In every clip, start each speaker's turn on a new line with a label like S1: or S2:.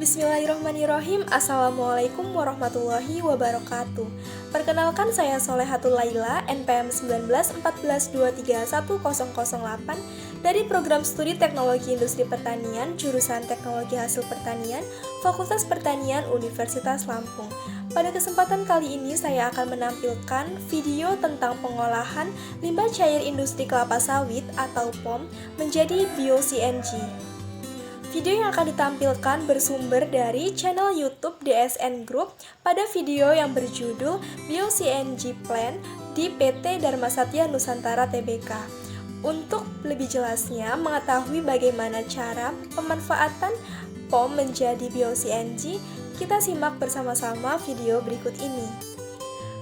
S1: Bismillahirrahmanirrahim. Assalamualaikum warahmatullahi wabarakatuh. Perkenalkan, saya Solehatul Laila, NPM 1914231008 dari Program Studi Teknologi Industri Pertanian, Jurusan Teknologi Hasil Pertanian, Fakultas Pertanian, Universitas Lampung. Pada kesempatan kali ini saya akan menampilkan video tentang pengolahan limbah cair industri kelapa sawit atau POM menjadi bio-CNG. Video yang akan ditampilkan bersumber dari channel YouTube DSN Group pada video yang berjudul Bio-CNG Plan di PT Dharma Satya Nusantara Tbk. Untuk lebih jelasnya mengetahui bagaimana cara pemanfaatan POM menjadi Bio-CNG, kita simak bersama-sama video berikut ini.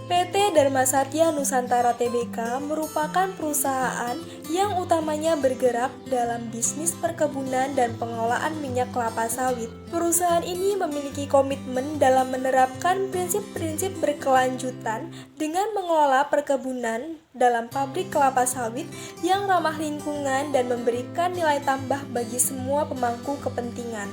S1: PT Dharma Satya Nusantara Tbk merupakan perusahaan yang utamanya bergerak dalam bisnis perkebunan dan pengolahan minyak kelapa sawit. Perusahaan ini memiliki komitmen dalam menerapkan prinsip-prinsip berkelanjutan dengan mengelola perkebunan dalam pabrik kelapa sawit yang ramah lingkungan dan memberikan nilai tambah bagi semua pemangku kepentingan.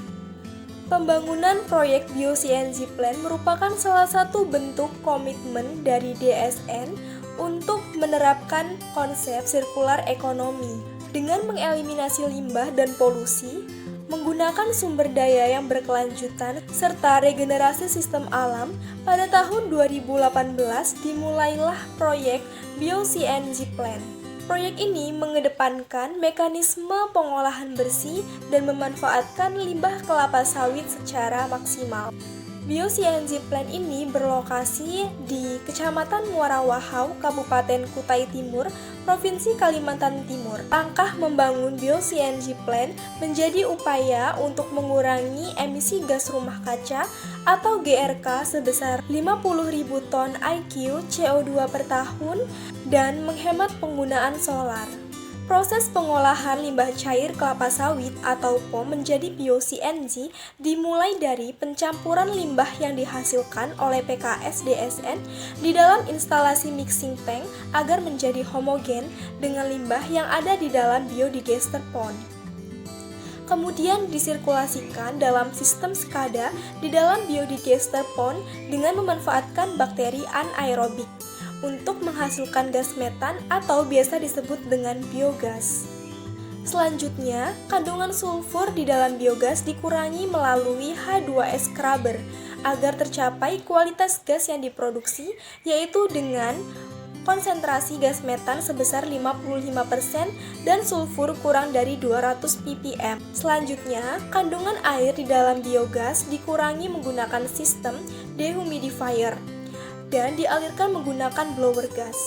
S1: Pembangunan proyek Bio-CNG Plan merupakan salah satu bentuk komitmen dari DSN untuk menerapkan konsep sirkular ekonomi dengan mengeliminasi limbah dan polusi, menggunakan sumber daya yang berkelanjutan, serta regenerasi sistem alam. Pada tahun 2018 dimulailah proyek Bio-CNG Plan. Proyek ini mengedepankan mekanisme pengolahan bersih dan memanfaatkan limbah kelapa sawit secara maksimal. Bio-CNG Plan ini berlokasi di Kecamatan Muara Wahau, Kabupaten Kutai Timur, Provinsi Kalimantan Timur. Langkah membangun Bio-CNG Plan menjadi upaya untuk mengurangi emisi gas rumah kaca atau GRK sebesar 50.000 ton IQ CO2 per tahun dan menghemat penggunaan solar. Proses pengolahan limbah cair kelapa sawit atau POM menjadi bio-CNG dimulai dari pencampuran limbah yang dihasilkan oleh PKS DSN di dalam instalasi mixing tank agar menjadi homogen dengan limbah yang ada di dalam biodigester pond. Kemudian disirkulasikan dalam sistem SCADA di dalam biodigester pond dengan memanfaatkan bakteri anaerobik untuk menghasilkan gas metan atau biasa disebut dengan biogas. Selanjutnya, kandungan sulfur di dalam biogas dikurangi melalui H2S scrubber agar tercapai kualitas gas yang diproduksi, yaitu dengan konsentrasi gas metan sebesar 55% dan sulfur kurang dari 200 ppm. Selanjutnya, kandungan air di dalam biogas dikurangi menggunakan sistem dehumidifier dan dialirkan menggunakan blower gas.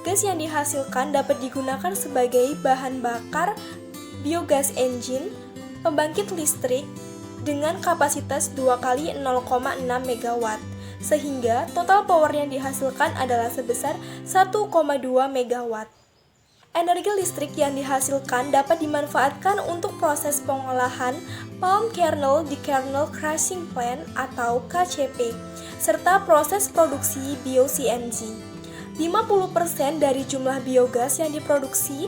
S1: Gas yang dihasilkan dapat digunakan sebagai bahan bakar biogas engine, pembangkit listrik dengan kapasitas 2 kali 0,6 MW, sehingga total power yang dihasilkan adalah sebesar 1,2 MW. Energi listrik yang dihasilkan dapat dimanfaatkan untuk proses pengolahan palm kernel di kernel crushing plant atau KCP, serta proses produksi bio-CNG. 50% dari jumlah biogas yang diproduksi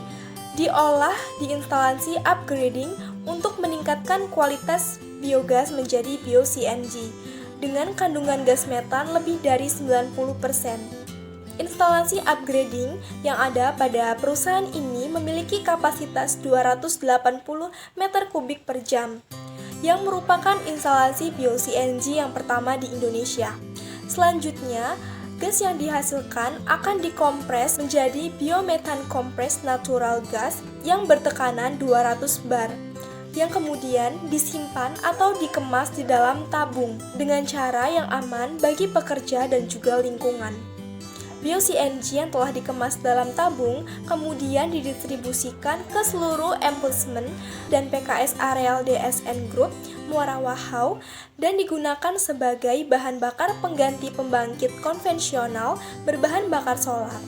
S1: diolah di instalasi upgrading untuk meningkatkan kualitas biogas menjadi bio-CNG dengan kandungan gas metan lebih dari 90%. Instalasi upgrading yang ada pada perusahaan ini memiliki kapasitas 280 meter kubik per jam, yang merupakan instalasi bio-CNG yang pertama di Indonesia. Selanjutnya, gas yang dihasilkan akan dikompres menjadi biometan compressed natural gas yang bertekanan 200 bar, yang kemudian disimpan atau dikemas di dalam tabung dengan cara yang aman bagi pekerja dan juga lingkungan. Bio-CNG yang telah dikemas dalam tabung kemudian didistribusikan ke seluruh emplacement dan PKS areal DSN Group Muara Wahau dan digunakan sebagai bahan bakar pengganti pembangkit konvensional berbahan bakar solar.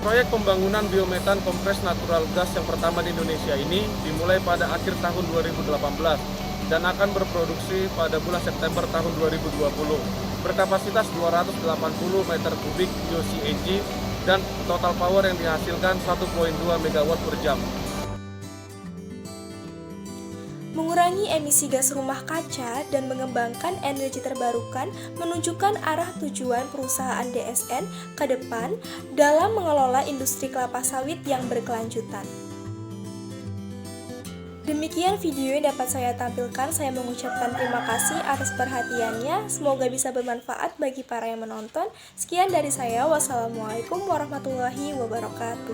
S2: Proyek pembangunan biometan kompres natural gas yang pertama di Indonesia ini dimulai pada akhir tahun 2018 dan akan berproduksi pada bulan September tahun 2020. Berkapasitas 280 meter kubik bio-CNG dan total power yang dihasilkan 1,2 MW per jam.
S1: Mengurangi emisi gas rumah kaca dan mengembangkan energi terbarukan menunjukkan arah tujuan perusahaan DSN ke depan dalam mengelola industri kelapa sawit yang berkelanjutan. Demikian video yang dapat saya tampilkan. Saya mengucapkan terima kasih atas perhatiannya. Semoga bisa bermanfaat bagi para yang menonton. Sekian dari saya. Wassalamualaikum warahmatullahi wabarakatuh.